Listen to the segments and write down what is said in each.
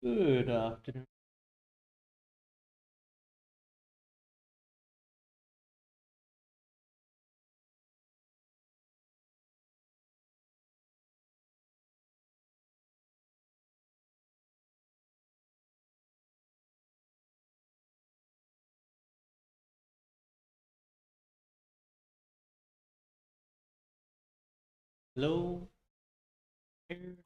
Good afternoon. Hello. Here.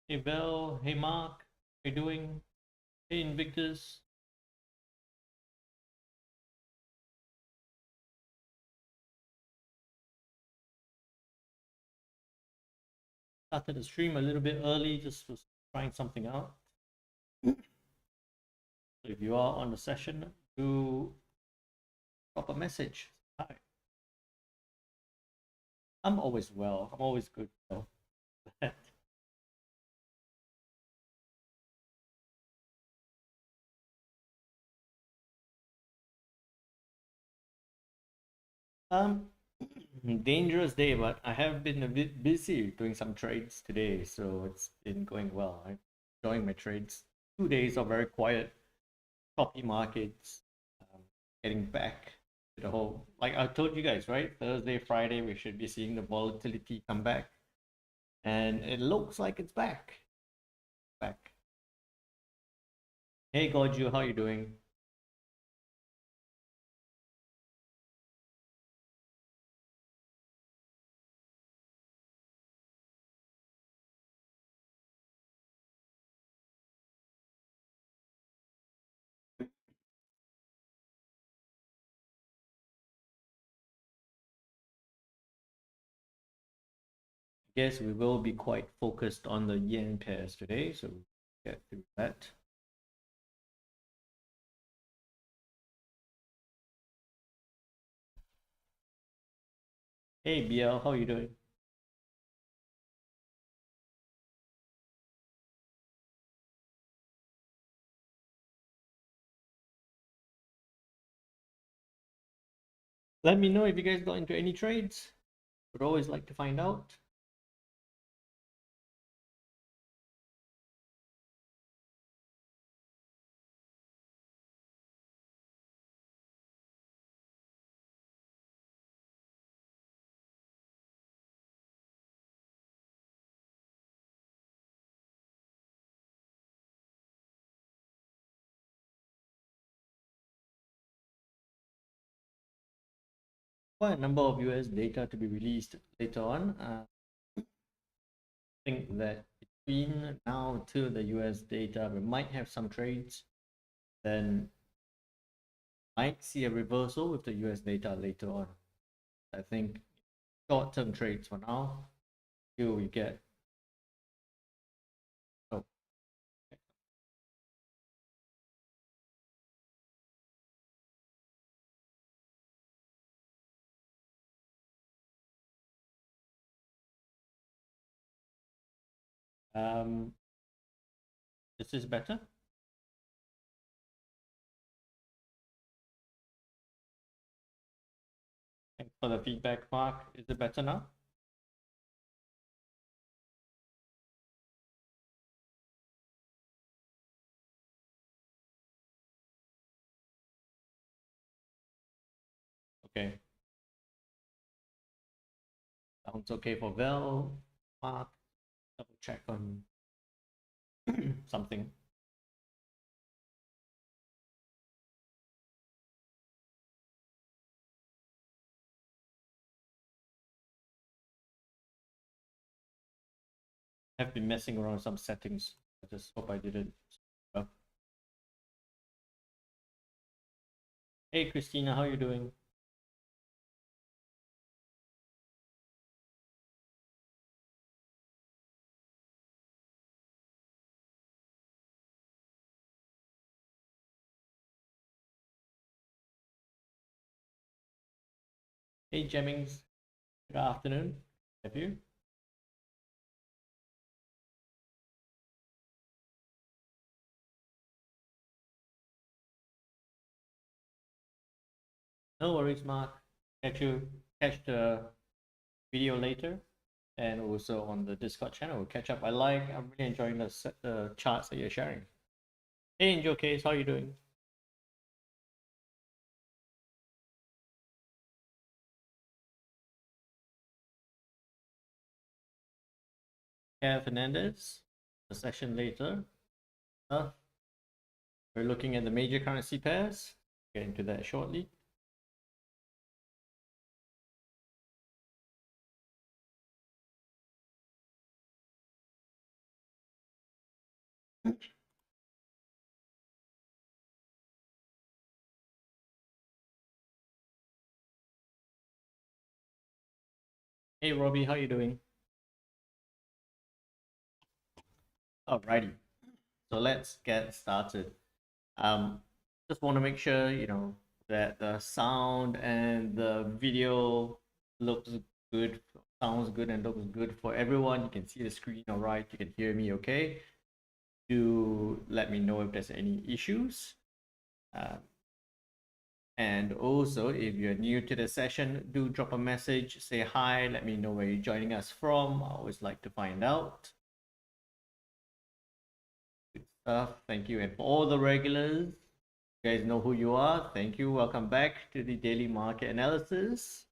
Hey Belle. Hey Mark. How you doing? Hey Invictus. Started the stream a little bit early, just was trying something out. So if you are on the session, do drop a message. Hi. I'm always well. I'm always good. So. um, dangerous day, but I have been a bit busy doing some trades today, so it's been going well. I'm enjoying my trades. 2 days are very quiet copy markets, um, getting back to the whole, like I told you guys, right? Thursday, Friday, we should be seeing the volatility come back, and it looks like it's back. Back. Hey, Goju, how you doing? Guess we will be quite focused on the yen pairs today, so we'll get through that. Hey, BL, how you doing? Let me know if you guys got into any trades. Would always like to find out. Quite a number of US data to be released later on. Think that between now to the US data, we might have some trades, then might see a reversal with the US data later on. I think short term trades for now, till we get. Oh, um, this is better. Thanks for the feedback, Mark. Is it better now? Okay. Sounds okay for Vel. Mark, double check on something. I've been messing around with some settings. I just hope I didn't. Hey, Christina, how you doing? Hey, Jennings. Good afternoon. Have you? No worries, Mark. Catch the video later. and also on the Discord channel. We'll catch up. I'm really enjoying the charts that you're sharing. Hey, Angel Case, how are you doing? Kev Fernandez, a session later. Uh, we're looking at the major currency pairs. Get into that shortly. Hey, Robbie, how are you doing? Alrighty, so let's get started. Um, just want to make sure that the sound and the video looks good, sounds good, and looks good for everyone. You can see the screen all right. You can hear me okay. Do let me know if there's any issues. Um, and also, if you're new to the session, do drop a message, say hi, let me know where you're joining us from. I always like to find out. Good stuff. Thank you. And for all the regulars, you guys know who you are. Thank you. Welcome back to the daily market analysis.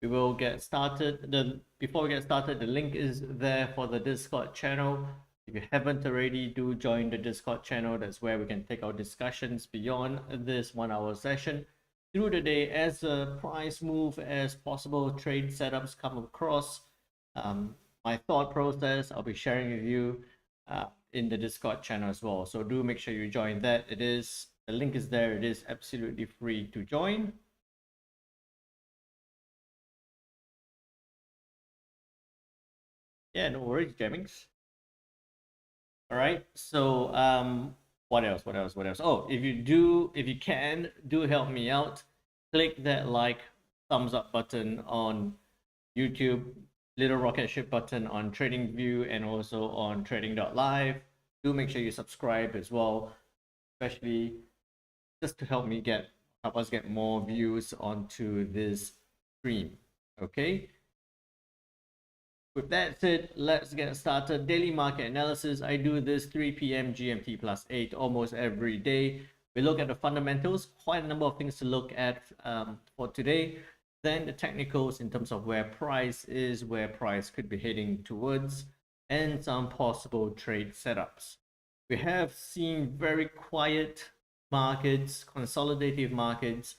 We will get started. Before we get started, the link is there for the Discord channel. If you haven't already, do join the Discord channel. That's where we can take our discussions beyond this 1 hour session through the day as a price move, as possible trade setups come across. My thought process, I'll be sharing with you in the Discord channel as well. So do make sure you join that. The link is there. It is absolutely free to join. Yeah, no worries, Jemmings. All right. So what else? What else? What else? Oh, if you can, do help me out. Click that like, thumbs up button on YouTube, little rocket ship button on TradingView, and also on trading.live. Do make sure you subscribe as well, especially just to help us get more views onto this stream. Okay. With that said, let's get started. Daily market analysis. I do this 3 p.m. GMT plus 8 almost every day. We look at the fundamentals, quite a number of things to look at for today. Then the technicals in terms of where price is, where price could be heading towards, and some possible trade setups. We have seen very quiet markets, consolidative markets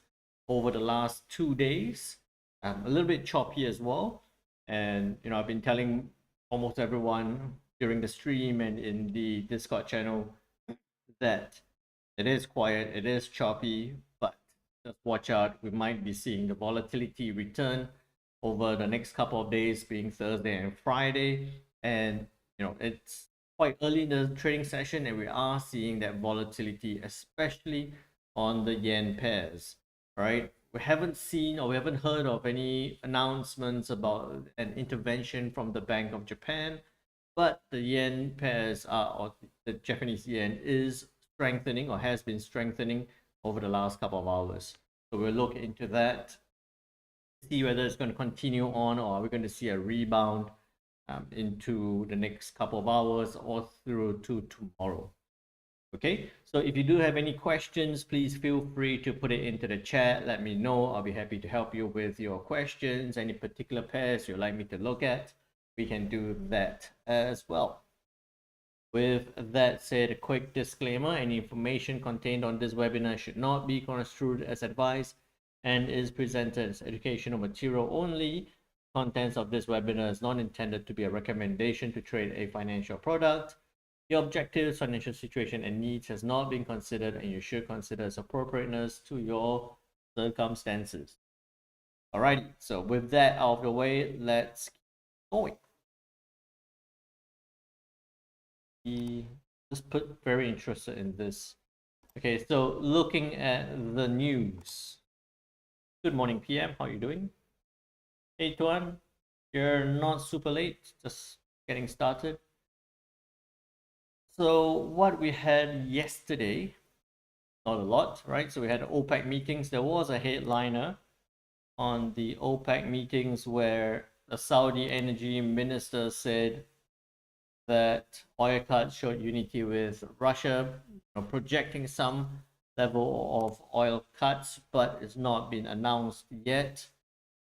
over the last 2 days, a little bit choppy as well. And I've been telling almost everyone during the stream and in the Discord channel that it is quiet, it is choppy, but just watch out. We might be seeing the volatility return over the next couple of days, being Thursday and Friday. And it's quite early in the trading session, and we are seeing that volatility, especially on the yen pairs. Right? We haven't seen or we haven't heard of any announcements about an intervention from the Bank of Japan, but the yen pairs or the Japanese yen is strengthening or has been strengthening over the last couple of hours. So we'll look into that, see whether it's going to continue on, or are we going to see a rebound into the next couple of hours or through to tomorrow. Okay, so if you do have any questions, please feel free to put it into the chat. Let me know. I'll be happy to help you with your questions. Any particular pairs you'd like me to look at, we can do that as well. With that said, a quick disclaimer: any information contained on this webinar should not be construed as advice and is presented as educational material only. Contents of this webinar is not intended to be a recommendation to trade a financial product. Your objectives, financial situation, and needs has not been considered, and you should consider its appropriateness to your circumstances. Alrighty, so with that out of the way, let's keep going. Just put very interested in this. Okay, so looking at the news. Good morning, PM. How are you doing? Hey, Tuan. You're not super late, just getting started. So what we had yesterday, not a lot, right? So we had OPEC meetings. There was a headliner on the OPEC meetings where the Saudi energy minister said that oil cuts showed unity with Russia, projecting some level of oil cuts, but it's not been announced yet.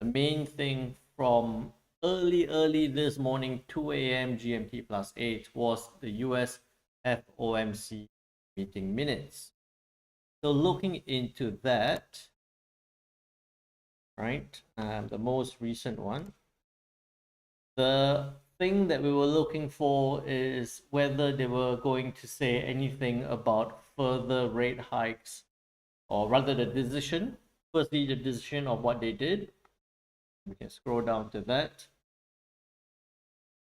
The main thing from early this morning, 2 a.m. GMT plus 8, was the US FOMC meeting minutes. So looking into that, right, the most recent one, the thing that we were looking for is whether they were going to say anything about further rate hikes, or rather the decision. Firstly, the decision of what they did. We can scroll down to that.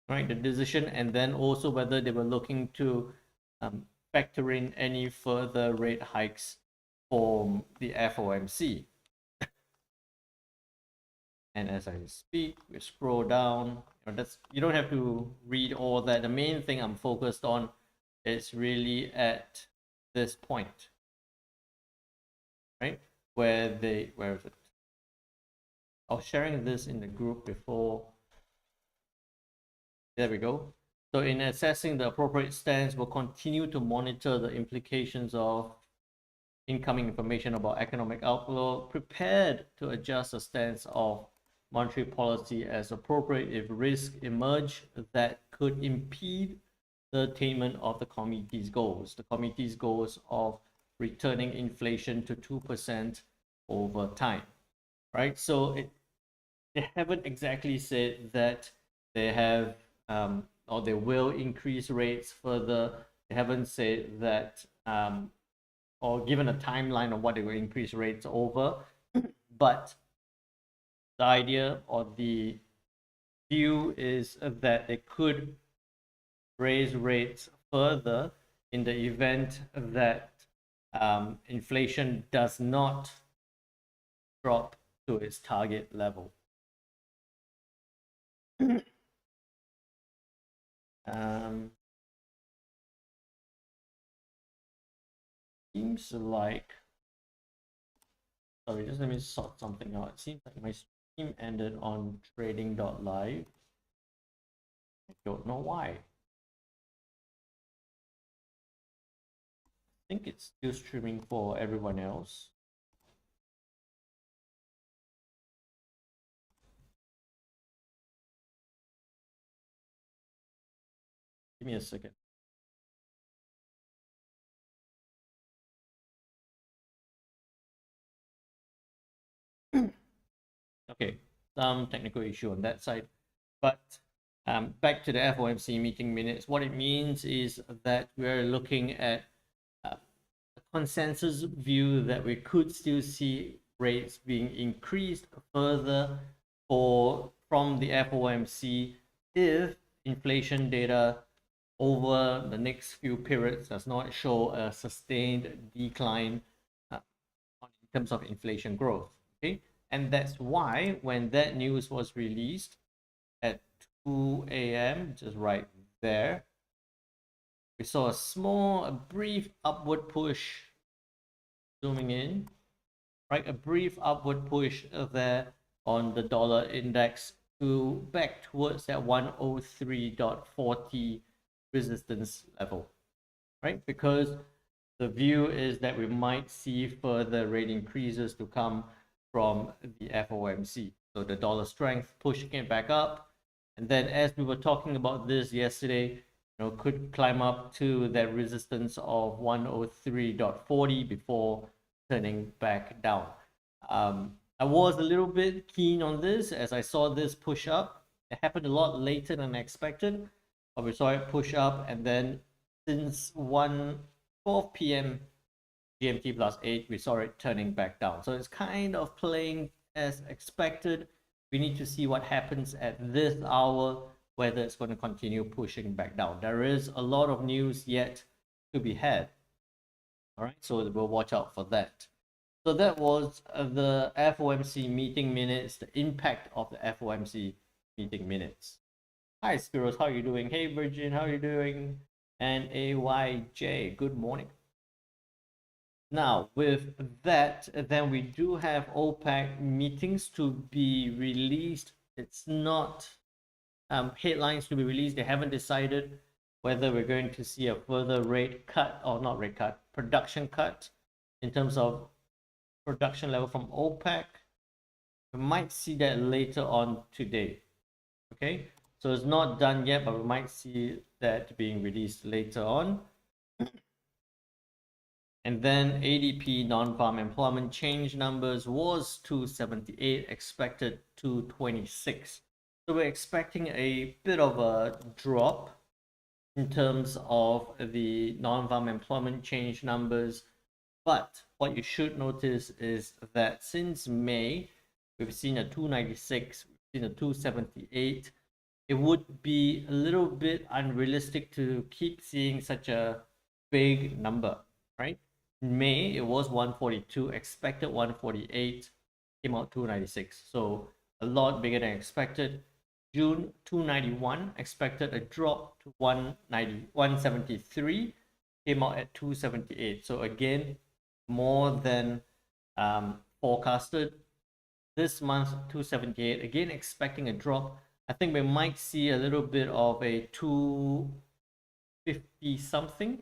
Right, the decision, and then also whether they were looking to factor in any further rate hikes from the FOMC. And as I speak, we scroll down. You don't have to read all that. The main thing I'm focused on is really at this point, right? Where is it? I was sharing this in the group before. There we go. So in assessing the appropriate stance, we'll continue to monitor the implications of incoming information about economic outlook, prepared to adjust the stance of monetary policy as appropriate if risks emerge that could impede the attainment of the committee's goals. The committee's goals of returning inflation to 2% over time, right? So they haven't exactly said that they have or they will increase rates further. They haven't said that or given a timeline of what they will increase rates over. But the idea or the view is that they could raise rates further in the event that inflation does not drop to its target level. Seems like, sorry, just let me sort something out. It seems like my stream ended on trading.live. I don't know why. I think it's still streaming for everyone else. Give me a second. Okay, some technical issue on that side. But back to the FOMC meeting minutes, what it means is that we're looking at a consensus view that we could still see rates being increased further from the FOMC if inflation data over the next few periods does not show a sustained decline in terms of inflation growth. Okay, and that's why when that news was released at 2 a.m., just right there, we saw a brief upward push. Zooming in, right, a brief upward push there on the dollar index to back towards that 103.40 resistance level, right? Because the view is that we might see further rate increases to come from the FOMC. So the dollar strength pushing it back up. And then as we were talking about this yesterday, could climb up to that resistance of 103.40 before turning back down. I was a little bit keen on this as I saw this push up. It happened a lot later than I expected, but we saw it push up, and then since 12 p.m. GMT plus 8, we saw it turning back down. So it's kind of playing as expected. We need to see what happens at this hour, whether it's going to continue pushing back down. There is a lot of news yet to be had. All right, so we'll watch out for that. So that was the FOMC meeting minutes, the impact of the FOMC meeting minutes. Hi, Spiros, how are you doing? Hey, Virgin, how are you doing? And AYJ, good morning. Now, with that, then we do have OPEC meetings to be released It's not headlines to be released. They haven't decided whether we're going to see a further rate cut or not rate cut, production cut in terms of production level from OPEC. We might see that later on today. Okay, so it's not done yet, but we might see that being released later on. And then ADP non-farm employment change numbers was 278, expected 226. So we're expecting a bit of a drop in terms of the non-farm employment change numbers. But what you should notice is that since May, we've seen a 296, we've seen a 278. It would be a little bit unrealistic to keep seeing such a big number, right? In May, it was 142, expected 148, came out 296. So a lot bigger than expected. June 291, expected a drop to 173, came out at 278. So again, more than forecasted. This month, 278, again expecting a drop. I think we might see a little bit of a 250 something,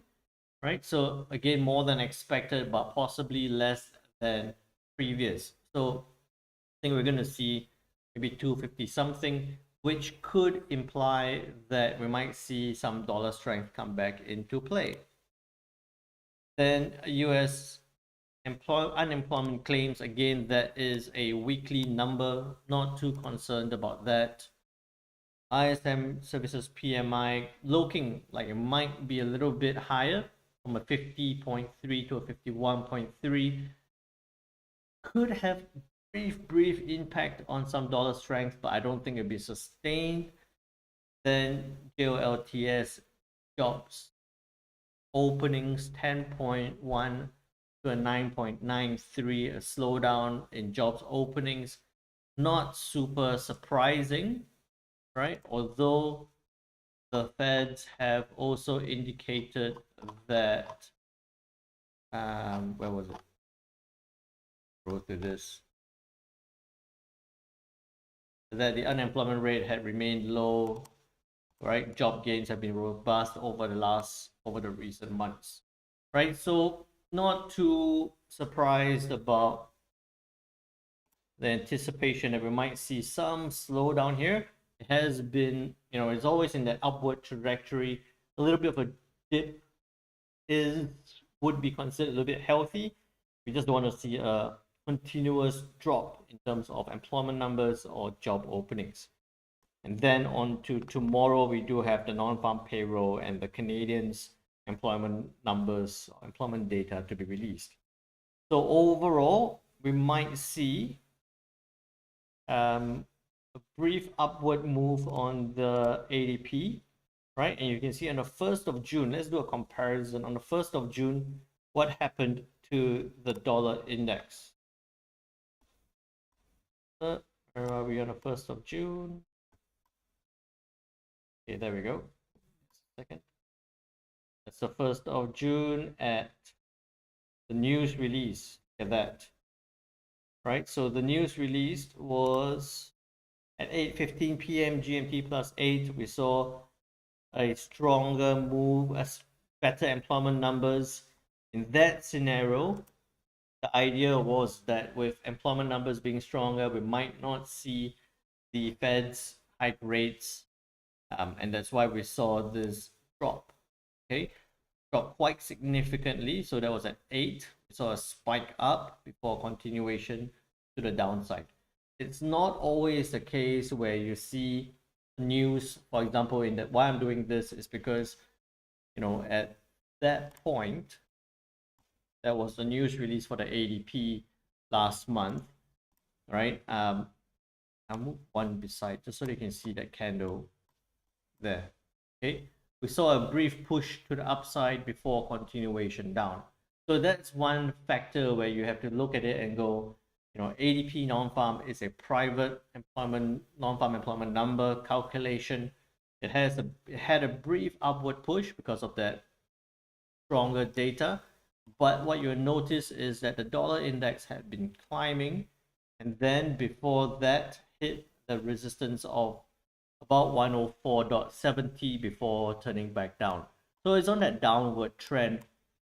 right? So again, more than expected, but possibly less than previous. So I think we're going to see maybe 250 something, which could imply that we might see some dollar strength come back into play. Then US unemployment claims, again, that is a weekly number, not too concerned about that. ISM services PMI looking like it might be a little bit higher from a 50.3 to a 51.3. Could have brief impact on some dollar strength, but I don't think it'll be sustained. Then JOLTS jobs openings 10.1 to a 9.93, a slowdown in jobs openings. Not super surprising, right? Although the Feds have also indicated that, where was it? Wrote through this. That the unemployment rate had remained low, right? Job gains have been robust over the recent months, right? So not too surprised about the anticipation that we might see some slowdown here. It has been, it's always in that upward trajectory. A little bit of a dip would be considered a little bit healthy. We just don't want to see a continuous drop in terms of employment numbers or job openings. And then on to tomorrow, we do have the non-farm payroll and the Canadians' employment numbers, employment data to be released. So overall, we might see a brief upward move on the ADP, right? And you can see on the 1st of June, let's do a comparison. On the 1st of June, what happened to the dollar index? Where are we on the 1st of June? Okay, there we go. Second. That's the 1st of June at the news release. Look at that. Right, so the news released was at 8:15 p.m. GMT plus 8. We saw a stronger move, as better employment numbers. In that scenario, the idea was that with employment numbers being stronger, we might not see the Fed's hike rates, and that's why we saw this drop. Okay, drop quite significantly. So that was at 8. We saw a spike up before continuation to the downside. It's not always the case where you see news, for example, in that. Why I'm doing this is because, at that point, that was the news release for the ADP last month, right? I'll move one beside just so you can see that candle there. Okay, we saw a brief push to the upside before continuation down. So that's one factor where you have to look at it and go, ADP non-farm is a private employment, non-farm employment number calculation. It had a brief upward push because of that stronger data. But what you'll notice is that the dollar index had been climbing, and then before that hit the resistance of about 104.70 before turning back down. So it's on that downward trend.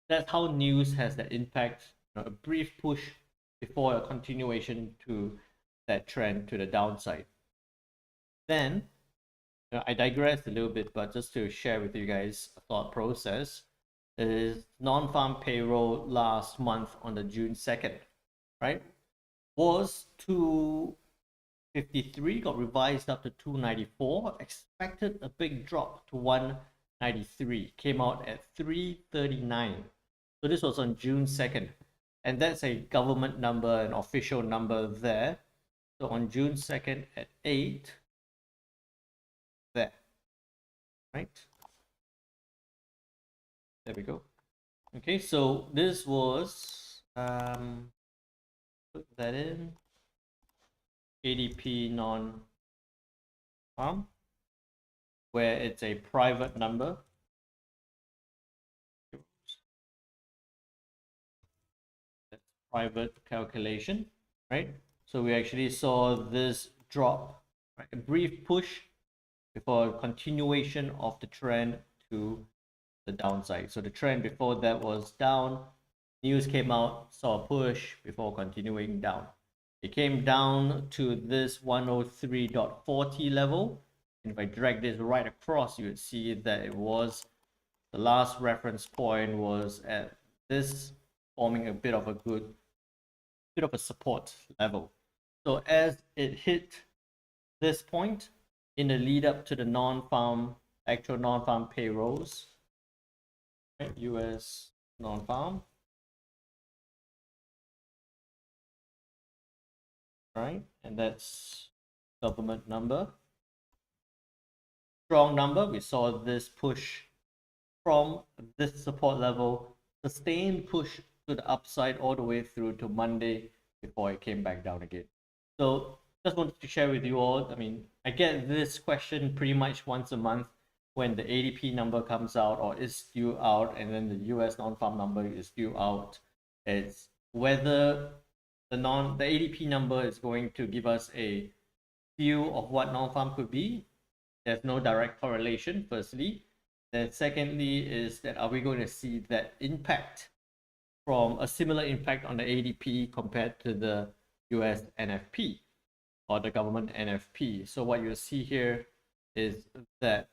That's how news has that impact, a brief push before a continuation to that trend to the downside. Then, I digress a little bit, but just to share with you guys a thought process, is non-farm payroll last month on the June 2nd, right? Was 253, got revised up to 294, expected a big drop to 193, came out at 339. So this was on June 2nd, and that's a government number, an official number there. So on June 2nd at 8, there, right? There we go. Okay, so this was, put that in, ADP non-farm, where it's a private number. That's private calculation, right? So we actually saw this drop, right? A brief push before a continuation of the trend to the downside. So the trend before that was down. News came out, saw a push before continuing down. It came down to this 103.40 level. And if I drag this right across, you would see that it was the last reference point was at this, forming a bit of a support level. So as it hit this point in the lead up to the actual non-farm payrolls, right? US non-farm, right? And that's government number. Strong number. We saw this push from this support level, sustained push to the upside all the way through to Monday before it came back down again. So just wanted to share with you all. I mean, I get this question pretty much once a month when the ADP number comes out or is due out, and then the US non-farm number is due out. It's whether the ADP number is going to give us a view of what non-farm could be. There's no direct correlation, firstly. Then secondly is that are we going to see that impact from a similar impact on the ADP compared to the US NFP or the government NFP? So what you'll see here is that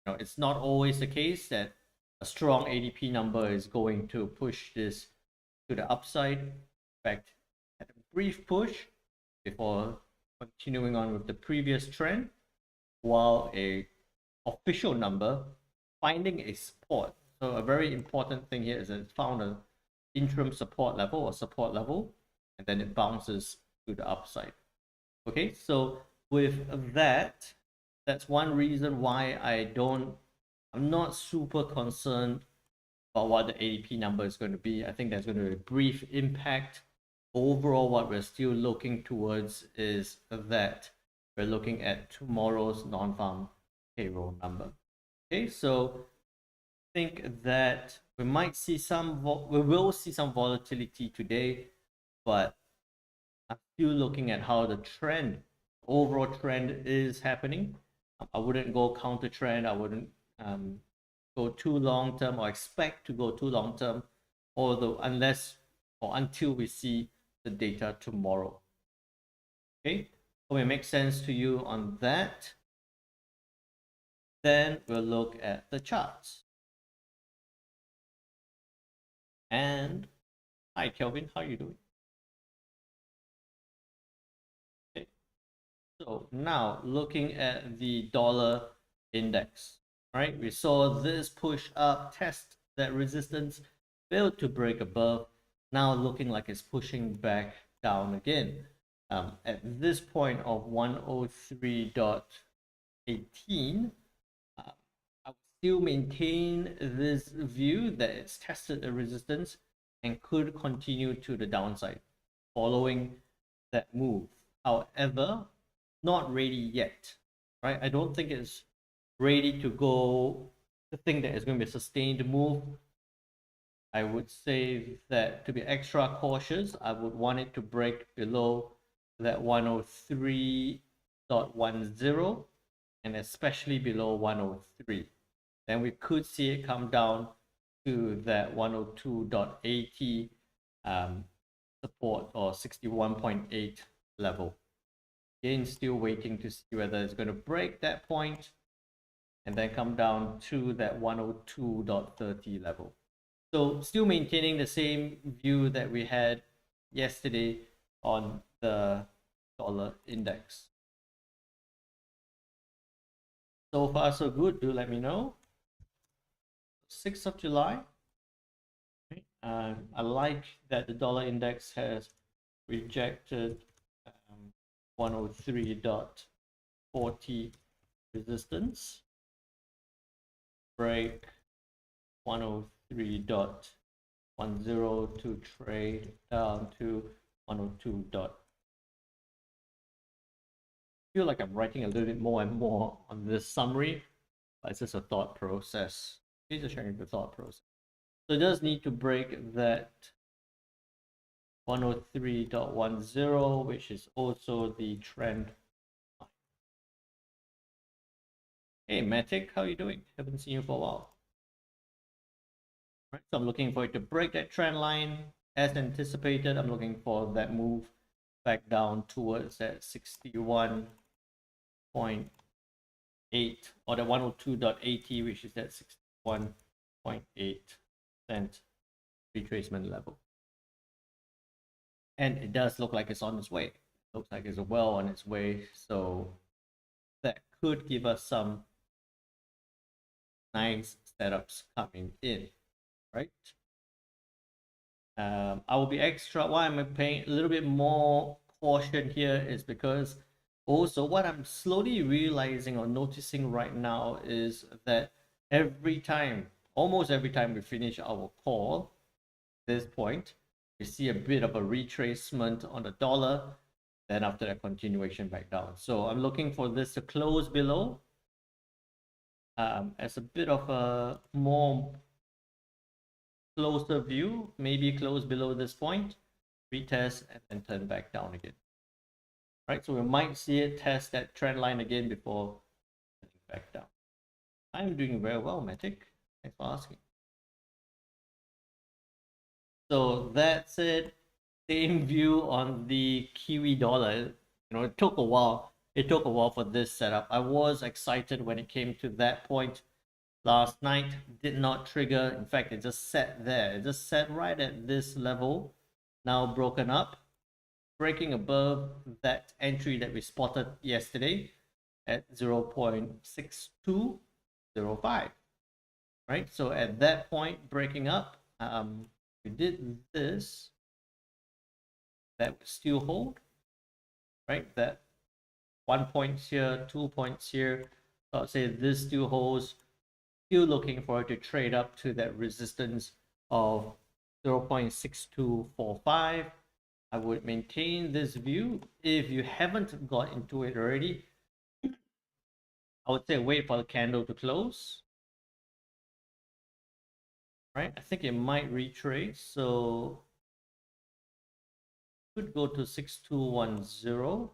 it's not always the case that a strong ADP number is going to push this to the upside. In fact, had a brief push before continuing on with the previous trend, while a official number finding a support. So a very important thing here is that it found an interim support level or support level, and then it bounces to the upside. Okay, so with that, that's one reason why I'm not super concerned about what the ADP number is going to be. I think there's going to be a brief impact. Overall, what we're still looking towards is that we're looking at tomorrow's non-farm payroll number. Okay, so I think that we will see some volatility today, but I'm still looking at how the overall trend is happening. I wouldn't go counter trend. I wouldn't go too long term or expect to go too long term, although until we see the data tomorrow. Okay, hope it makes sense to you on that. Then we'll look at the charts. And hi Kelvin, how are you doing? Okay, so now looking at the dollar index, right? We saw this push up, test that resistance, failed to break above. Now looking like it's pushing back down again. At this point of 103.18, I would still maintain this view that it's tested the resistance and could continue to the downside following that move. However, not ready yet, right? I don't think it's ready to go to think that it's going to be a sustained move. I would say that to be extra cautious, I would want it to break below that 103 102.10 and especially below 103. Then we could see it come down to that 102.80 support or 61.8 level. Again, still waiting to see whether it's going to break that point and then come down to that 102.30 level. So still maintaining the same view that we had yesterday on the dollar index. So far so good. Do let me know. 6th of July. I like that the dollar index has rejected 103.40 resistance, break 103.10 to trade down to 102. I feel like I'm writing a little bit more and more on this summary, but it's just a thought process. Please just sharing the thought process. So it does need to break that 103.10, which is also the trend line. Hey, Matic, how you doing? Haven't seen you for a while. Right, so I'm looking for it to break that trend line as anticipated. I'm looking for that move back down towards that 61.8 or the 102.80, which is that 61.8 cent retracement level. And it does look like it's on its way. It looks like it's well on its way. So that could give us some nice setups coming in, right? I will be extra. Why I'm paying a little bit more caution here is because also what I'm slowly realizing or noticing right now is that every time, almost every time we finish our call, this point, we see a bit of a retracement on the dollar, then after that continuation back down. So I'm looking for this to close below as a bit of a more closer view, maybe close below this point, retest and then turn back down again. Right, so we might see it test that trend line again before turning back down. I'm doing very well, Matic. Thanks for asking. So that's it. Same view on the Kiwi dollar. It took a while. It took a while for this setup. I was excited when it came to that point last night. Did not trigger. In fact, it just sat there. It just sat right at this level. Now broken up, breaking above that entry that we spotted yesterday at 0.6205. Right. So at that point, breaking up, we did this. That would still hold, right? That 1 point here, 2 points here. So I'll say this still holds. Still looking for it to trade up to that resistance of 0.6245. I would maintain this view. If you haven't got into it already, I would say wait for the candle to close. Right? I think it might retrace. So could go to 6210.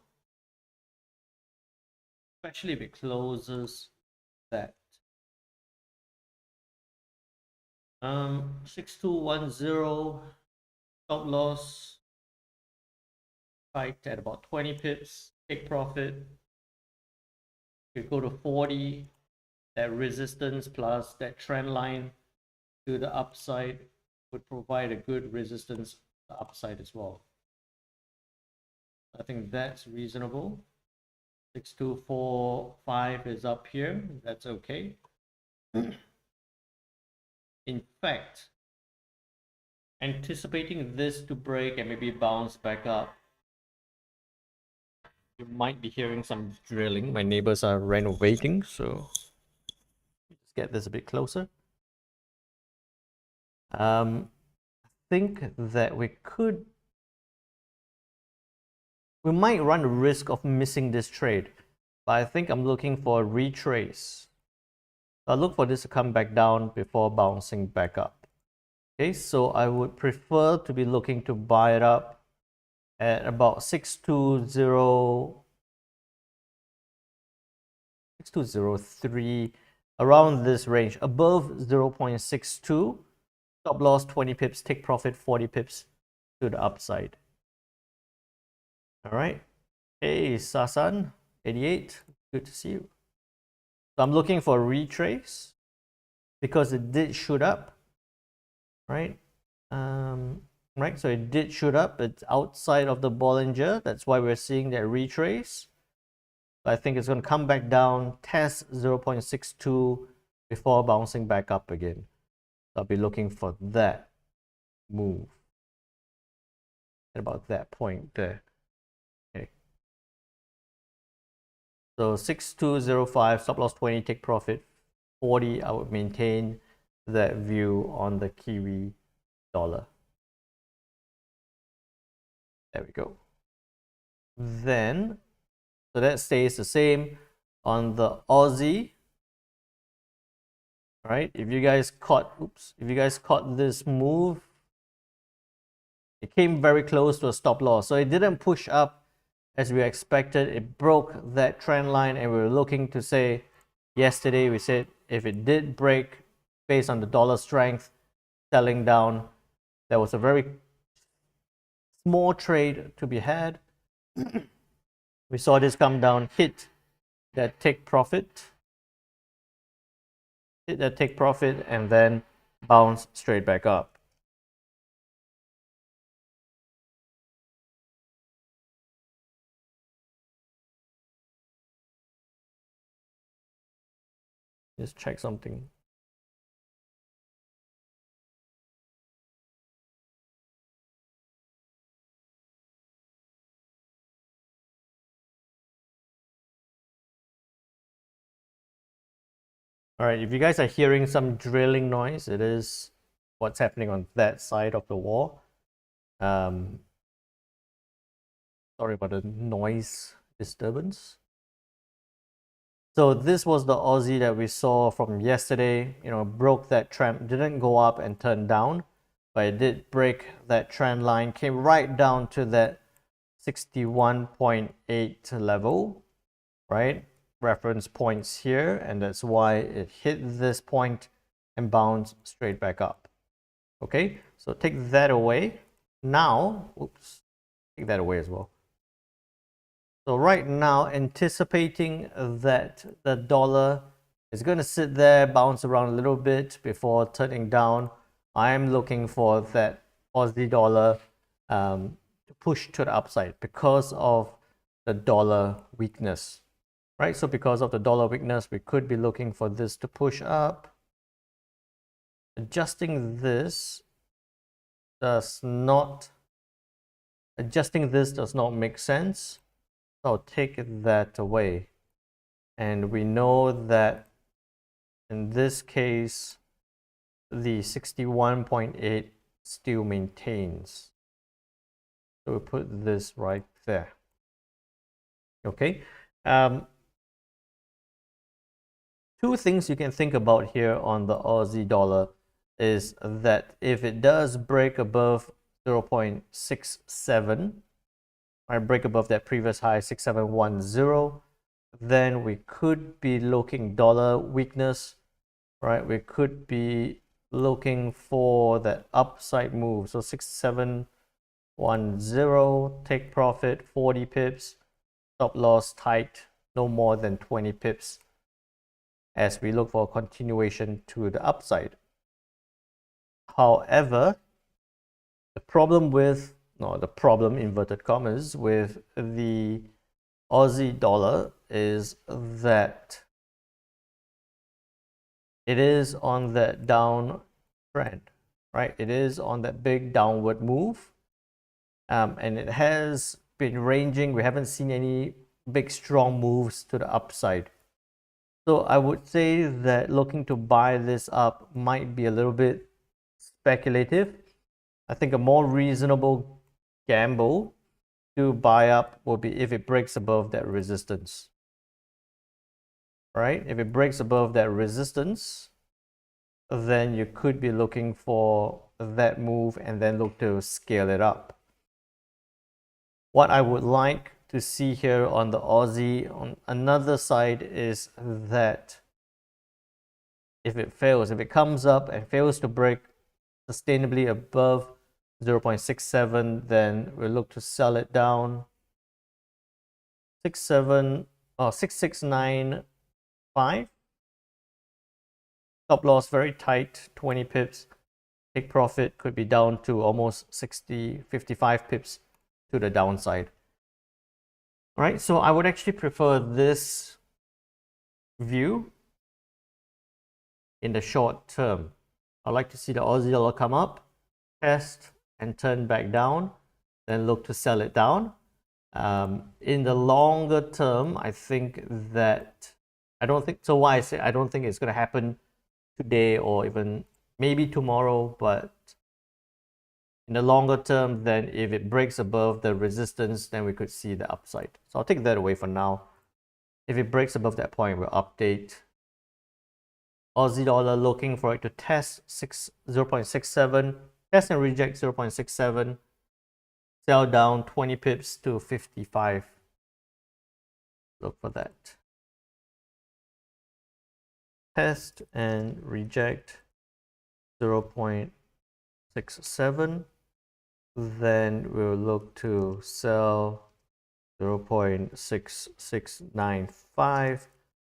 Especially if it closes that 6210 stop loss right at about 20 pips, take profit. You go to 40, that resistance plus that trend line to the upside would provide a good resistance to the upside as well. I think that's reasonable. 6245 is up here. That's okay. In fact, anticipating this to break and maybe bounce back up, you might be hearing some drilling. My neighbors are renovating, so let's get this a bit closer. I think that we might run the risk of missing this trade, but I think I'm looking for a retrace. I'll look for this to come back down before bouncing back up. Okay, so I would prefer to be looking to buy it up at about 620 6203, around this range, above 0.62. Stop loss 20 pips, take profit 40 pips to the upside. All right. Hey, Sasan, 88, good to see you. So I'm looking for a retrace because it did shoot up, right? Right, so it did shoot up. It's outside of the Bollinger. That's why we're seeing that retrace. I think it's going to come back down, test 0.62 before bouncing back up again. I'll be looking for that move at about that point there. Okay. So 6205, stop loss 20, take profit 40. I would maintain that view on the Kiwi dollar. There we go. Then, so that stays the same on the Aussie. All right, if you guys caught, if you guys caught this move, it came very close to a stop loss. So it didn't push up as we expected. It broke that trend line, and we were looking to say, yesterday we said if it did break based on the dollar strength, selling down, there was a very small trade to be had. We saw this come down, hit that take profit, and then bounce straight back up. Just check something. All right, if you guys are hearing some drilling noise, it is what's happening on that side of the wall. Sorry about the noise disturbance. So this was the Aussie that we saw from yesterday. You know, broke that trend, didn't go up and turn down, but it did break that trend line, came right down to that 61.8 level, right? Reference points here, and that's why it hit this point and bounced straight back up. Okay, so take that away. Now, oops, take that away as well. So right now, anticipating that the dollar is going to sit there, bounce around a little bit before turning down, I'm looking for that Aussie dollar to push to the upside because of the dollar weakness. Right, so because of the dollar weakness, we could be looking for this to push up. Adjusting this does not make sense. So I'll take that away. And we know that in this case, the 61.8 still maintains. So we put this right there. Okay. Two things you can think about here on the Aussie dollar is that if it does break above 0.67, right, break above that previous high 6710, then we could be looking dollar weakness, right? We could be looking for that upside move. So 6710, take profit 40 pips, stop loss tight, no more than 20 pips, as we look for a continuation to the upside. However, the problem inverted commas with the Aussie dollar is that it is on that down trend, right? It is on that big downward move, and it has been ranging. We haven't seen any big strong moves to the upside. So I would say that looking to buy this up might be a little bit speculative. I think a more reasonable gamble to buy up will be if it breaks above that resistance. Right? If it breaks above that resistance, then you could be looking for that move and then look to scale it up. What I would like to see here on the Aussie on another side is that if it comes up and fails to break sustainably above 0.67, then we'll look to sell it down 6695. Stop loss very tight, 20 pips. Take profit could be down to almost 55 pips to the downside. All right, so I would actually prefer this view in the short term. I'd like to see the Aussie dollar come up, test, and turn back down, then look to sell it down. In the longer term, I think that I don't think it's going to happen today or even maybe tomorrow, but in the longer term, then if it breaks above the resistance, then we could see the upside. So I'll take that away for now. If it breaks above that point, we'll update. Aussie dollar looking for it to test 0.67, test and reject 0.67, sell down 20 pips to 55. Look for that. Test and reject 0.67. Then we'll look to sell 0.6695.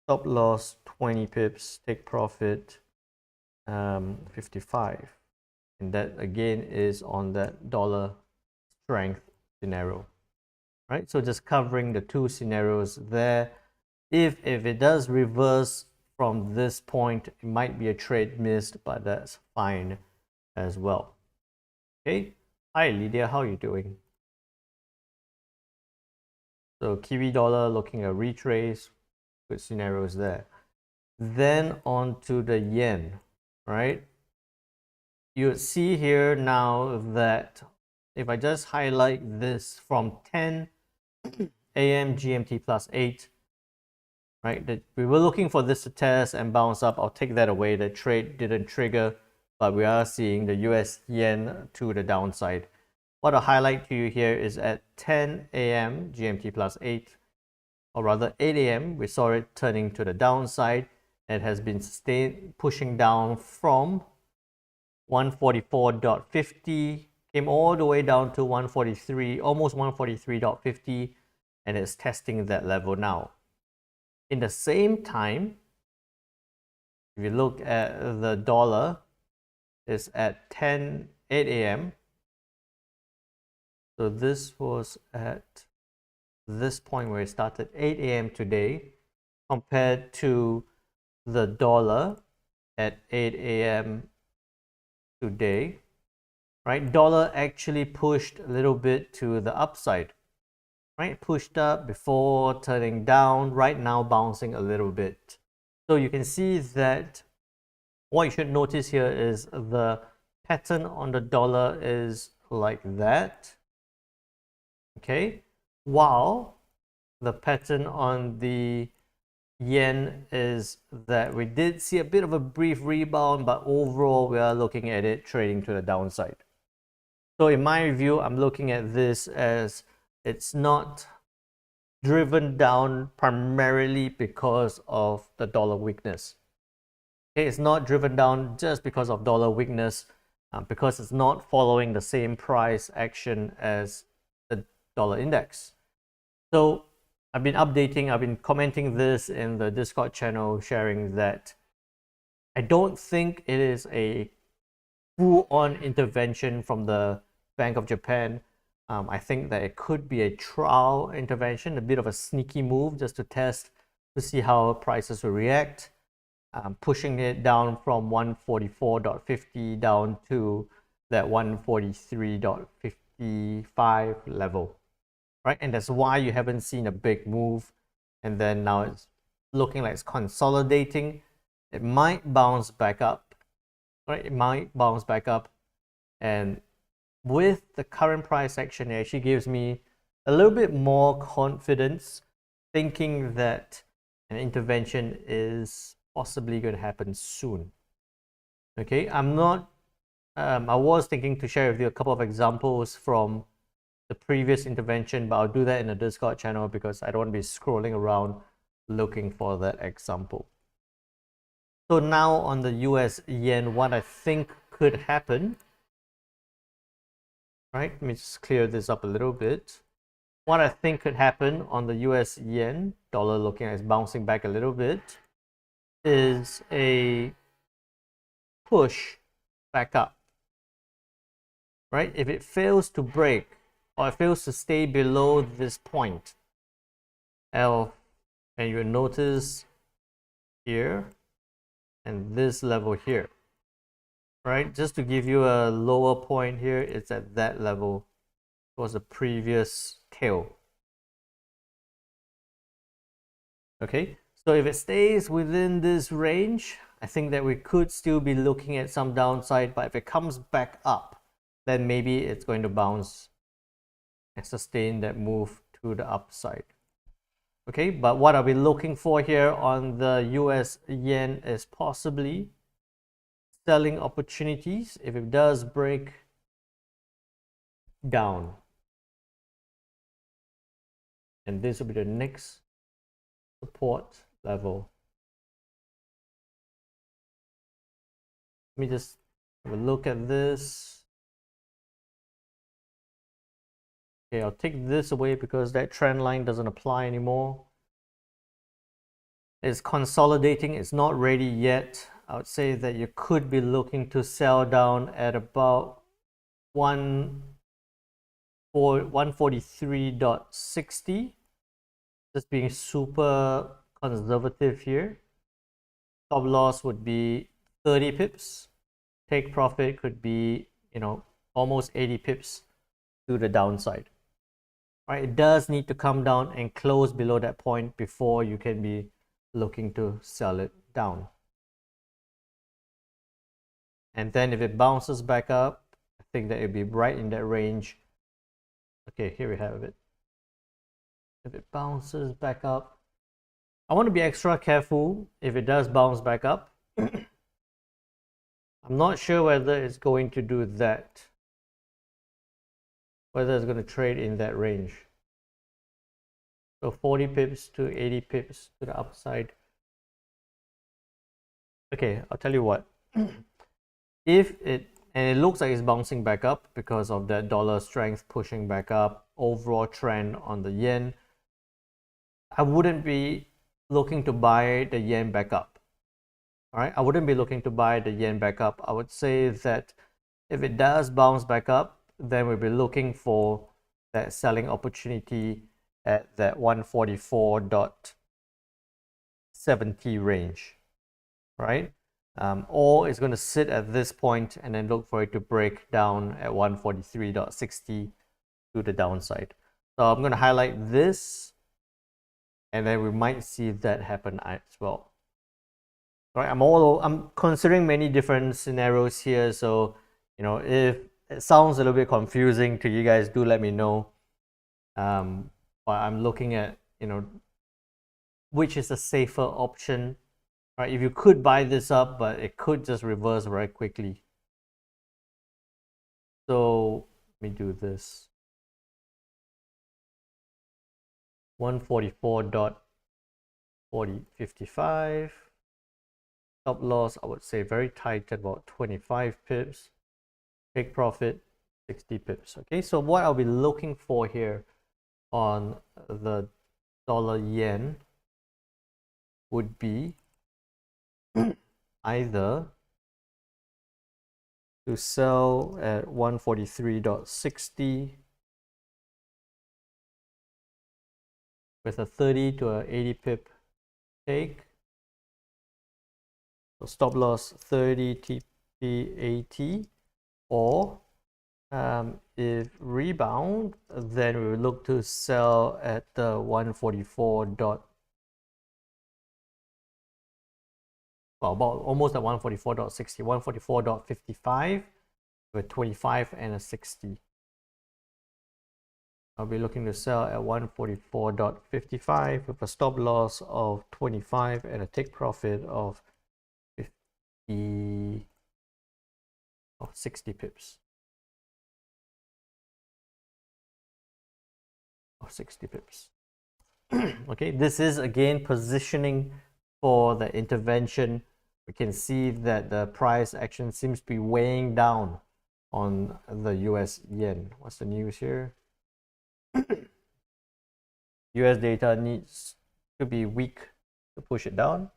Stop loss 20 pips, take profit 55. And that again is on that dollar strength scenario. Right? So just covering the two scenarios there. If it does reverse from this point, it might be a trade missed, but that's fine as well. Okay. Hi Lydia, how are you doing? So Kiwi dollar looking at retrace, good scenarios there. Then on to the yen, right? You see here now that if I just highlight this from 10 a.m. GMT plus 8, right? That we were looking for this to test and bounce up. I'll take that away. The trade didn't trigger, but we are seeing the US yen to the downside. What I'll highlight to you here is at 10 a.m. GMT plus 8, or rather 8 a.m., we saw it turning to the downside. It has been sustained, pushing down from 144.50, came all the way down to 143, almost 143.50, and it's testing that level now. In the same time, if you look at the dollar, it's at 8 a.m. So this was at this point where it started 8 a.m. today, compared to the dollar at 8 a.m. today, right? Dollar actually pushed a little bit to the upside, right? Pushed up before turning down, right now bouncing a little bit. So you can see that what you should notice here is the pattern on the dollar is like that, okay? While the pattern on the yen is that we did see a bit of a brief rebound, but overall we are looking at it trading to the downside. So in my view, I'm looking at this as it's not driven down primarily because of the dollar weakness. Okay, it's not driven down just because of dollar weakness, because it's not following the same price action as the dollar index. So I've been commenting this in the Discord channel, sharing that I don't think it is a full-on intervention from the Bank of Japan. I think that it could be a trial intervention, a bit of a sneaky move just to test to see how prices will react, pushing it down from 144.50 down to that 143.55 level. Right, and that's why you haven't seen a big move, and then now it's looking like it's consolidating. It might bounce back up, right? It might bounce back up, and with the current price action, it actually gives me a little bit more confidence, thinking that an intervention is possibly going to happen soon. Okay, I was thinking to share with you a couple of examples from the previous intervention, but I'll do that in the Discord channel because I don't want to be scrolling around looking for that example. So now on the US yen, what I think could happen, right? Let me just clear this up a little bit. What I think could happen on the US yen, dollar looking at it's bouncing back a little bit, is a push back up, right? If it fails to break or it fails to stay below this point, L, and you'll notice here and this level here, right? Just to give you a lower point here, it's at that level. It was the previous tail. Okay, so if it stays within this range, I think that we could still be looking at some downside, but if it comes back up, then maybe it's going to bounce and sustain that move to the upside. Okay, but what are we looking for here on the US yen is possibly selling opportunities if it does break down. And this will be the next support level. Let me just have a look at this. Okay, I'll take this away because that trend line doesn't apply anymore. It's consolidating, it's not ready yet. I would say that you could be looking to sell down at about 143.60. Just being super conservative here. Stop loss would be 30 pips. Take profit could be, almost 80 pips to the downside. Right? It does need to come down and close below that point before you can be looking to sell it down. And then if it bounces back up, I think that it'll be right in that range. Okay, here we have it. If it bounces back up, I want to be extra careful if it does bounce back up. I'm not sure whether it's going to do that, whether it's going to trade in that range. So 40 pips to 80 pips to the upside. Okay, I'll tell you what. If it, and it looks like it's bouncing back up because of that dollar strength pushing back up, overall trend on the yen, I wouldn't be looking to buy the yen back up. All right, I wouldn't be looking to buy the yen back up. I would say that if it does bounce back up, then we'll be looking for that selling opportunity at that 144.70 range, right? Or it's going to sit at this point and then look for it to break down at 143.60 to the downside. So I'm going to highlight this, and then we might see that happen as well. All right, I'm considering many different scenarios here, so if it sounds a little bit confusing to you guys, do let me know. But I'm looking at which is a safer option. Right, if you could buy this up, but it could just reverse very quickly. So let me do this. 144.4055. Stop loss, I would say very tight at about 25 pips. Take profit, 60 pips. Okay, so what I'll be looking for here on the dollar yen would be either to sell at 143.60 with a 30 to a 80 pip take. So stop loss 30 TP80, or if rebound, then we will look to sell at the 144. About almost at 144.60, 144.55 with 25 and a 60. I'll be looking to sell at 144.55 with a stop loss of 25 and a take profit of 60 pips. 60 pips. Okay, this is again positioning for the intervention. We can see that the price action seems to be weighing down on the US yen. What's the news here? US data needs to be weak to push it down.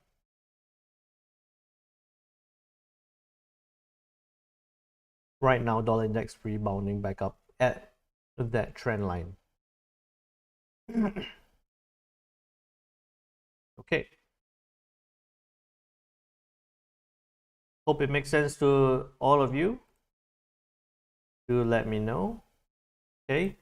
Right now, dollar index rebounding back up at that trend line. Okay. Hope it makes sense to all of you. Do let me know. Okay.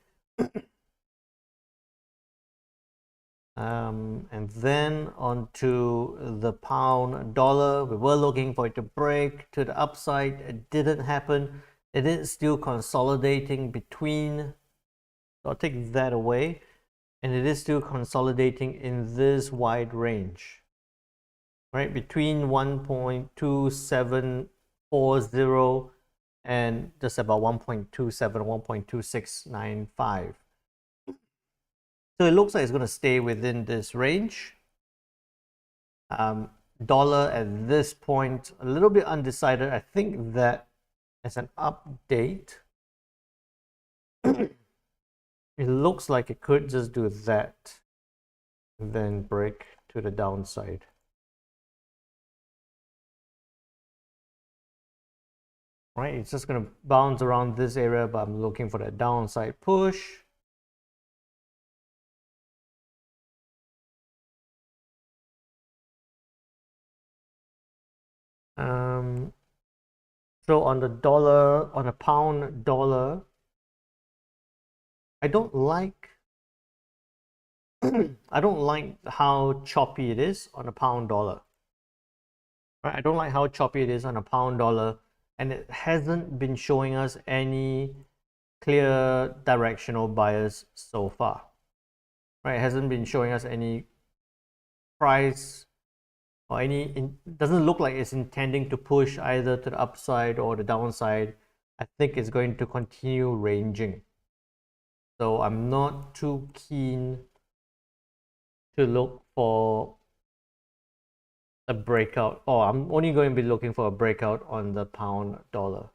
And then on to the pound dollar. We were looking for it to break to the upside. It didn't happen. It is still consolidating between. So I'll take that away. And it is still consolidating in this wide range. Right, between 1.2740 and just about 1.27, 1.2695. So it looks like it's going to stay within this range. Dollar at this point, a little bit undecided. I think that as an update, it looks like it could just do that and then break to the downside. Right, it's just going to bounce around this area, but I'm looking for that downside push. So on the dollar, on a pound dollar, I don't like I don't like how choppy it is on a pound dollar. Right? I don't like how choppy it is on a pound dollar, and it hasn't been showing us any clear directional bias so far. Right? It hasn't been showing us any price or doesn't look like it's intending to push either to the upside or the downside. I think it's going to continue ranging. So I'm not too keen to look for a breakout. Oh, I'm only going to be looking for a breakout on the pound dollar.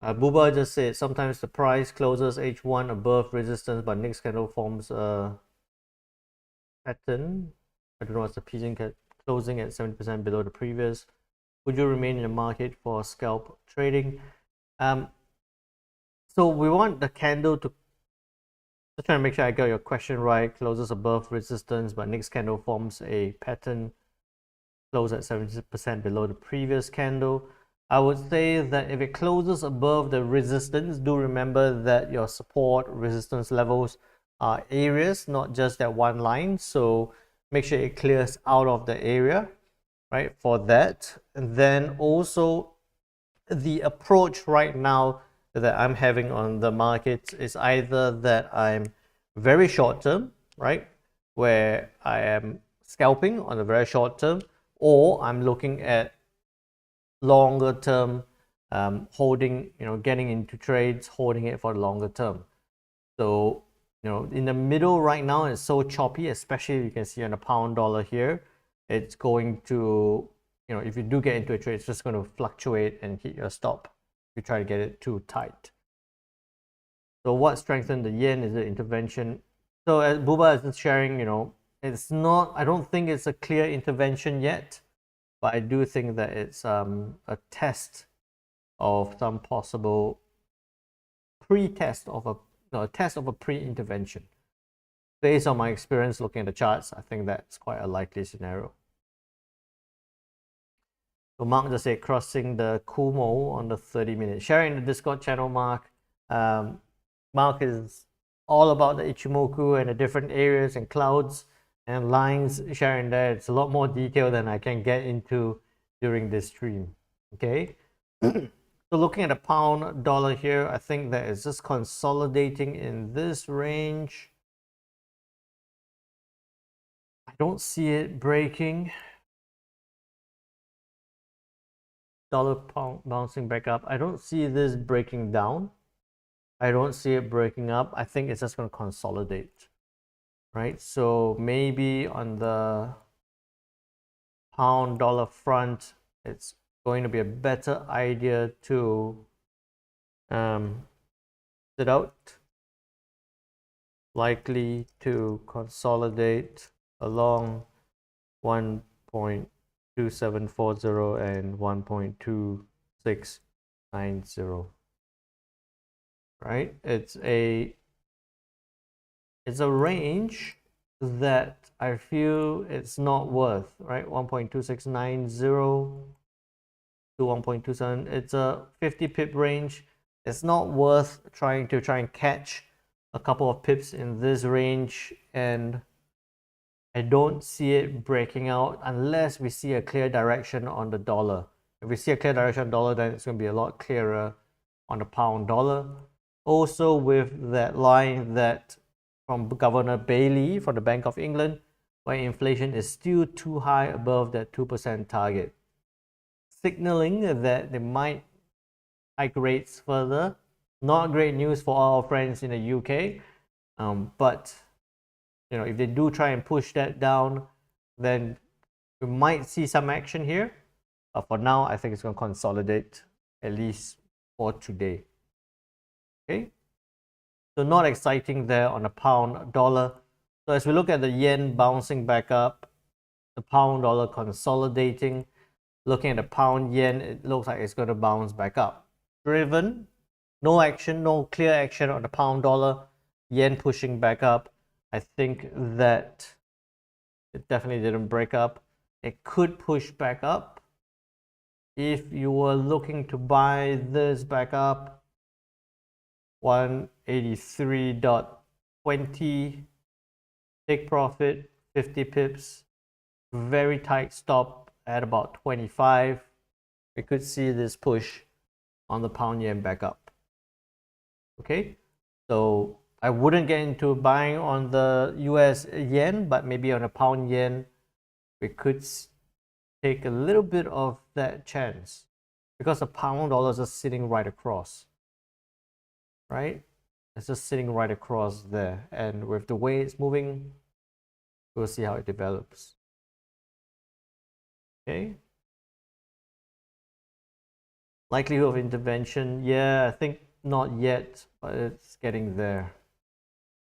Buba just said sometimes the price closes H1 above resistance, but next candle forms a pattern. I don't know what's the piecing closing at 70% below the previous. Would you remain in the market for scalp trading? So we want the candle to, just trying to make sure I got your question right, closes above resistance, but next candle forms a pattern, close at 70% below the previous candle. I would say that if it closes above the resistance, do remember that your support resistance levels are areas, not just that one line. So make sure it clears out of the area, right, for that. And then also the approach right now that I'm having on the market is either that I'm very short term, right, where I am scalping on the very short term, or I'm looking at longer term, holding, getting into trades, holding it for the longer term. So, in the middle right now, it's so choppy, especially you can see on the pound dollar here. It's going to, if you do get into a trade, it's just going to fluctuate and hit your stop if you try to get it too tight. So what strengthened the yen is the intervention. So as Buba is sharing, it's not, I don't think it's a clear intervention yet, but I do think that it's a test of some possible pre-test of a test of a pre-intervention. Based on my experience looking at the charts, I think that's quite a likely scenario. So Mark just said crossing the Kumo on the 30-minute. Sharing the Discord channel, Mark. Mark is all about the Ichimoku and the different areas and clouds and lines. Sharing that, it's a lot more detail than I can get into during this stream. Okay. So looking at the pound dollar here, I think that it's just consolidating in this range. I don't see it breaking. Dollar pound bouncing back up. I don't see this breaking down. I don't see it breaking up. I think it's just going to consolidate, right? So maybe on the pound dollar front, it's going to be a better idea to sit out, likely to consolidate along 1.2740 and 1.2690, right? It's a range that I feel it's not worth, right? 1.2690 to 1.27. It's a 50 pip range. It's not worth trying to catch a couple of pips in this range, and I don't see it breaking out unless we see a clear direction on the dollar. If we see a clear direction on the dollar, then it's going to be a lot clearer on the pound dollar. Also, with that line that from Governor Bailey from the Bank of England, where inflation is still too high above that 2% target, signaling that they might hike rates further. Not great news for our friends in the UK, but if they do try and push that down, then we might see some action here. But for now, I think it's going to consolidate, at least for today. Okay, so not exciting there on the pound dollar. So as we look at the yen bouncing back up, the pound dollar consolidating, looking at the pound yen, it looks like it's going to bounce back up. Driven, no action, no clear action on the pound dollar, yen pushing back up. I think that it definitely didn't break up. It could push back up. If you were looking to buy this back up, 183.20, take profit, 50 pips, very tight stop at about 25. We could see this push on the pound yen back up. Okay, so I wouldn't get into buying on the US yen, but maybe on a pound yen, we could take a little bit of that chance because the pound dollar is just sitting right across, right? It's just sitting right across there. And with the way it's moving, we'll see how it develops. Okay. Likelihood of intervention, yeah, I think not yet, but it's getting there.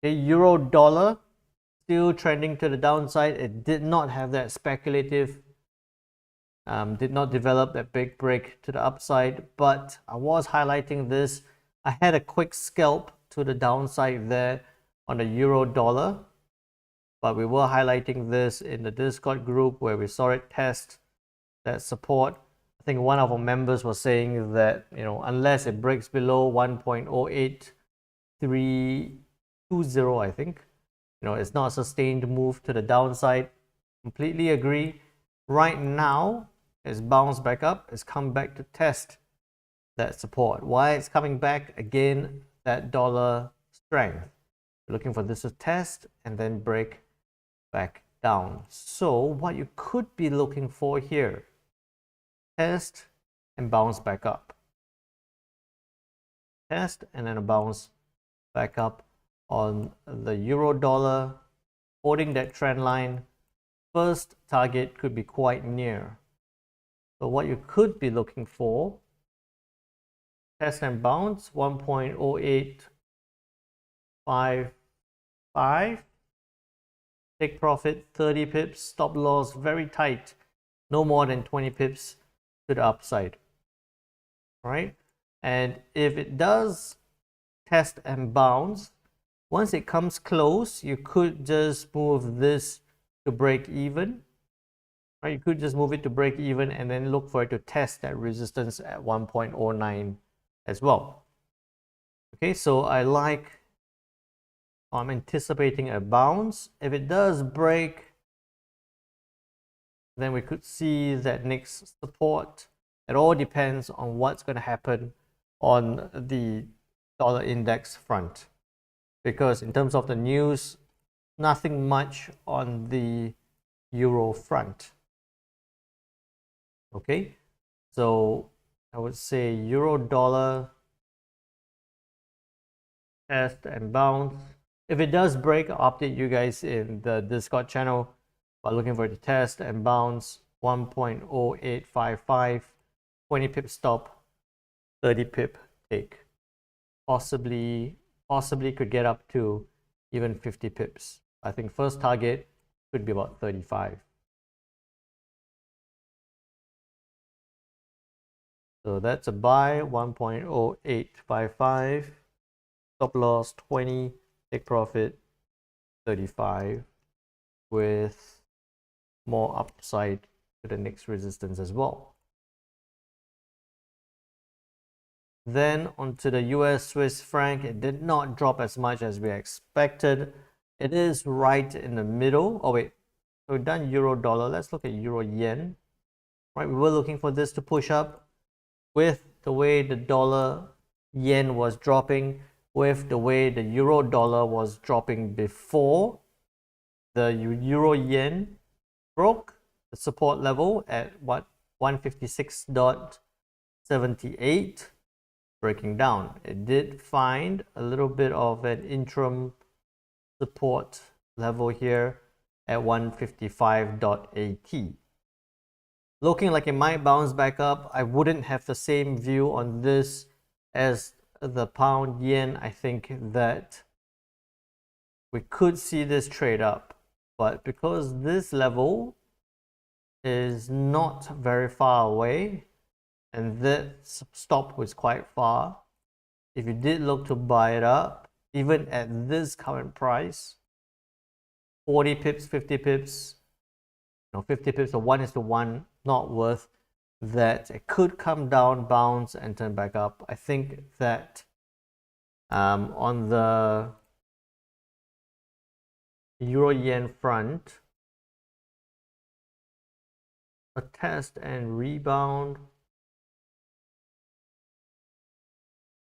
Okay, euro dollar still trending to the downside. It did not have that speculative, did not develop that big break to the upside, but I was highlighting this. I had a quick scalp to the downside there on the euro dollar, but we were highlighting this in the Discord group where we saw it test that support. I think one of our members was saying that, unless it breaks below 1.08320, I think, it's not a sustained move to the downside. Completely agree. Right now, it's bounced back up. It's come back to test that support. Why it's coming back? Again, that dollar strength. We're looking for this to test and then break back down. So what you could be looking for here, test and bounce back up. Test and then a bounce back up on the euro dollar, holding that trend line. First target could be quite near. So what you could be looking for, test and bounce 1.0855, take profit 30 pips, stop loss very tight, no more than 20 pips to the upside. All right, and if it does test and bounce, once it comes close, you could just move this to break even. Right, you could just move it to break even and then look for it to test that resistance at 1.09 as well. Okay, so I'm anticipating a bounce. If it does break, then we could see that next support. It all depends on what's going to happen on the dollar index front, because in terms of the news, nothing much on the euro front. Okay, so I would say euro dollar test and bounce. If it does break, I'll update you guys in the Discord channel. But looking for the test and bounce 1.0855, 20 pip stop, 30 pip take. Possibly could get up to even 50 pips. I think first target could be about 35. So that's a buy, 1.0855. Stop loss 20, take profit 35, with more upside to the next resistance as well. Then onto the US Swiss franc, it did not drop as much as we expected. It is right in the middle. Oh wait, so we've done euro dollar. Let's look at euro yen. Right, we were looking for this to push up with the way the dollar yen was dropping, with the way the euro dollar was dropping before. The euro yen broke the support level at what, 156.78. Breaking down, it did find a little bit of an interim support level here at 155.80. Looking like it might bounce back up. I wouldn't have the same view on this as the pound yen. I think that we could see this trade up, but because this level is not very far away and this stop was quite far, if you did look to buy it up, even at this current price, 40 pips, 50 pips, 50 pips or 1:1, not worth that. It could come down, bounce, and turn back up. I think that on the euro yen front, a test and rebound,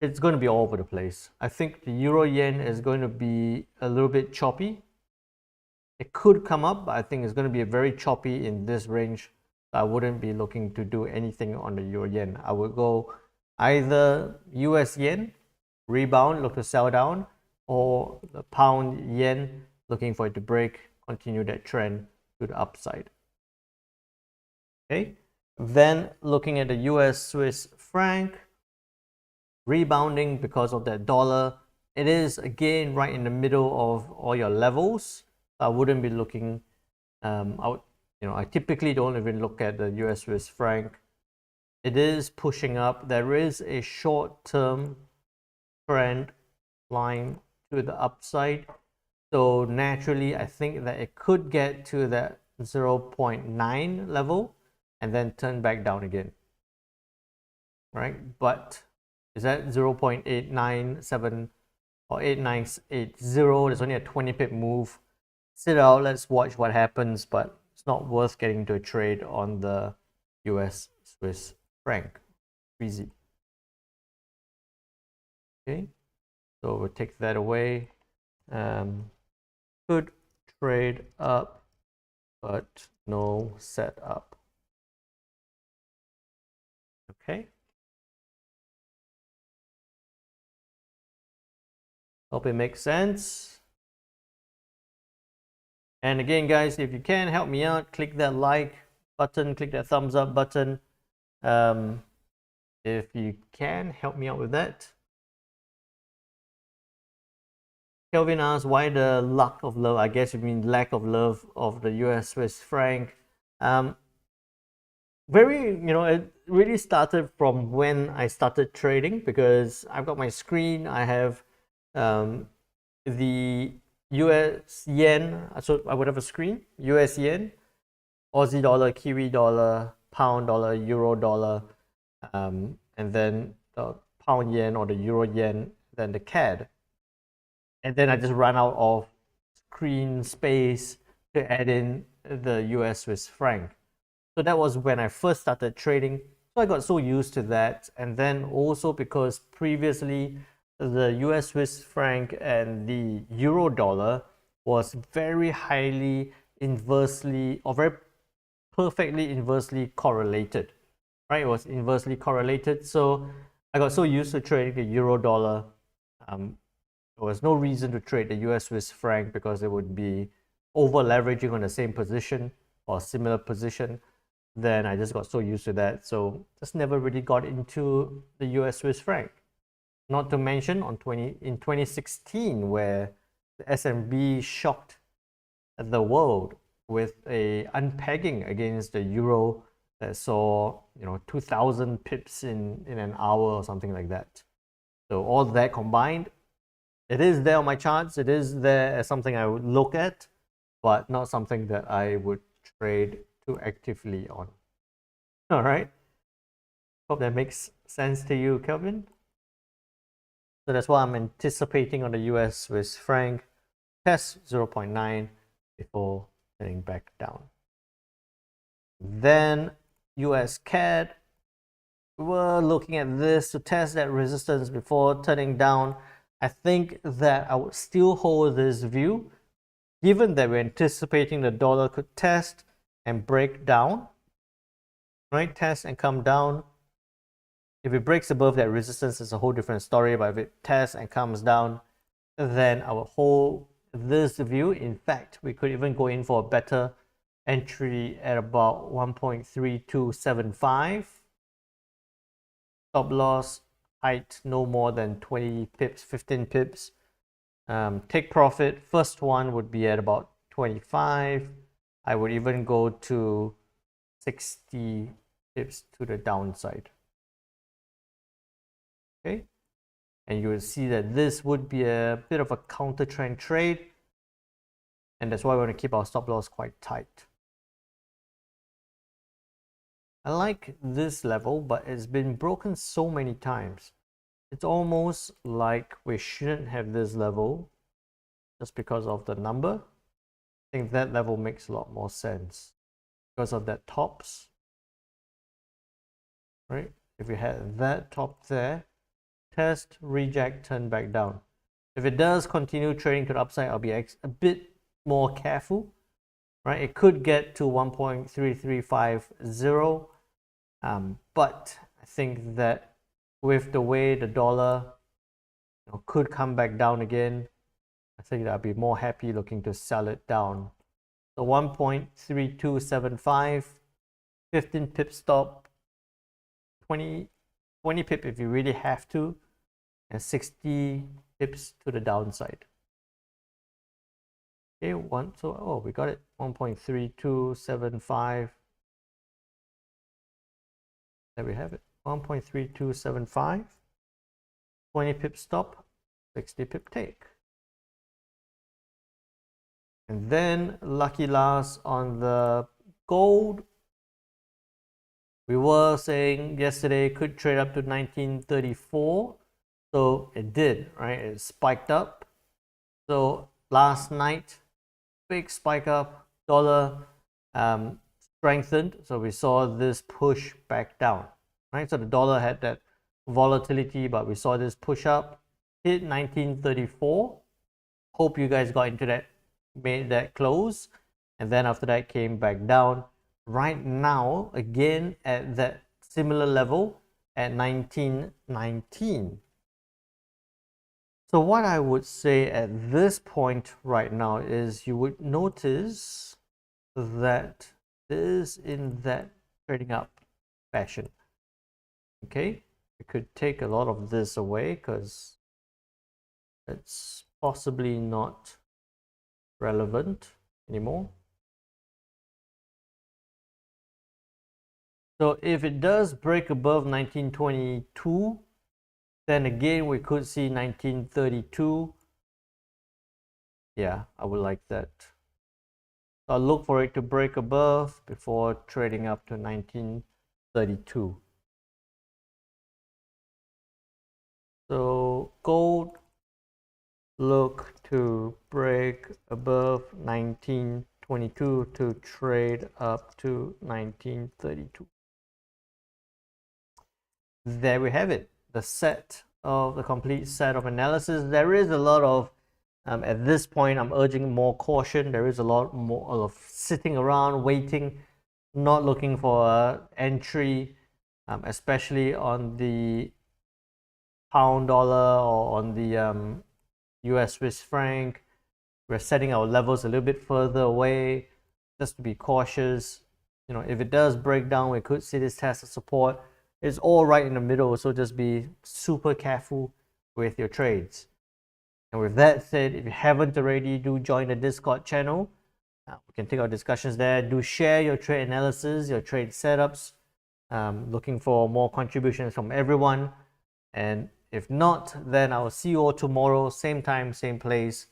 it's going to be all over the place. I think the euro yen is going to be a little bit choppy. It could come up, but I think it's going to be very choppy in this range. I wouldn't be looking to do anything on the euro yen. I would go either US yen, rebound, look to sell down, or the pound yen, looking for it to break, continue that trend to the upside. Okay, then looking at the US Swiss franc, rebounding because of that dollar. It is again right in the middle of all your levels. I wouldn't be looking out. I typically don't even look at the US Swiss franc. It is pushing up. There is a short-term trend line to the upside. So naturally, I think that it could get to that 0.9 level and then turn back down again. Right? But is that 0.897 or 8980? There's only a 20 pip move. Sit out, let's watch what happens, but it's not worth getting into a trade on the US Swiss franc. Easy. Okay, so we'll take that away. Could trade up, but no setup. Okay. Hope it makes sense. And again, guys, if you can help me out, click that like button, click that thumbs up button. If you can help me out with that. Kelvin asks, why the lack of love? I guess you mean lack of love of the US Swiss franc. It really started from when I started trading, because I've got my screen. I have the US yen, so I would have a screen, US yen, Aussie dollar, Kiwi dollar, pound dollar, euro dollar, and then the pound yen or the euro yen, then the CAD. And then I just ran out of screen space to add in the US Swiss franc. So that was when I first started trading. So I got so used to that. And then also because previously the US Swiss franc and the euro dollar was very highly inversely, or very perfectly inversely correlated, right? It was inversely correlated. So I got so used to trading the euro dollar there was no reason to trade the US Swiss franc because it would be over leveraging on the same position or similar position. Then I just got so used to that, so just never really got into the US Swiss franc. Not to mention in 2016, where the S&P shocked the world with a unpegging against the euro that saw 2,000 pips in an hour or something like that. So all that combined, it is there on my charts. It is there as something I would look at, but not something that I would trade too actively on. All right. Hope that makes sense to you, Kelvin. So that's why I'm anticipating on the US Swiss franc test 0.9 before heading back down. Then US CAD, we were looking at this to test that resistance before turning down. I think that I would still hold this view, given that we're anticipating the dollar could test and break down, right? Test and come down. If it breaks above that resistance, it's a whole different story. But if it tests and comes down, then I will hold this view. In fact, we could even go in for a better entry at about 1.3275. Stop loss height no more than 20 pips, 15 pips. Take profit, first one would be at about 25. I would even go to 60 pips to the downside. Okay, and you will see that this would be a bit of a counter trend trade, and that's why we want to keep our stop loss quite tight. I like this level, but it's been broken so many times. It's almost like we shouldn't have this level just because of the number. I think that level makes a lot more sense because of that tops, right? If we had that top there, test, reject, turn back down. If it does continue trading to the upside, I'll be a bit more careful, right? It could get to 1.3350, but I think that with the way the dollar could come back down again, I think I'll be more happy looking to sell it down. So 1.3275, 15 pip stop, 20 pip if you really have to, and 60 pips to the downside. Okay, we got it, 1.3275. There we have it, 1.3275, 20 pip stop, 60 pip take. And then lucky last on the gold. We were saying yesterday could trade up to 1934. So it did, right? It spiked up. So last night, big spike up, dollar strengthened. So we saw this push back down, right? So the dollar had that volatility, but we saw this push up, hit 1934. Hope you guys got into that, made that close, and then after that came back down. Right now, again at that similar level at 1919. So what I would say at this point right now is you would notice that this is in that trading up fashion. Okay, we could take a lot of this away because it's possibly not relevant anymore. So if it does break above 1922, then again we could see 1932. Yeah, I would like that. So I'll look for it to break above before trading up to 1932. So gold, look to break above 1922 to trade up to 1932. There we have it, the complete set of analysis. There is a lot of at this point I'm urging more caution. There is a lot more of sitting around waiting, not looking for an entry, especially on the pound dollar or on the US Swiss franc. We're setting our levels a little bit further away just to be cautious. If it does break down, we could see this test of support. It's all right in the middle, so just be super careful with your trades. And with that said, if you haven't already, do join the Discord channel. We can take our discussions there. Do share your trade analysis, your trade setups. Looking for more contributions from everyone. And if not, then I'll see you all tomorrow, same time, same place,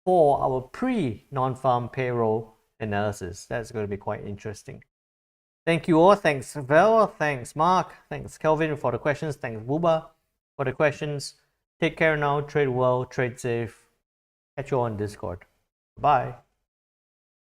for our pre-non-farm payroll analysis. That's going to be quite interesting. Thank you all. Thanks, Vel. Thanks, Mark. Thanks, Kelvin, for the questions. Thanks, Buba, for the questions. Take care now. Trade well. Trade safe. Catch you on Discord. Bye.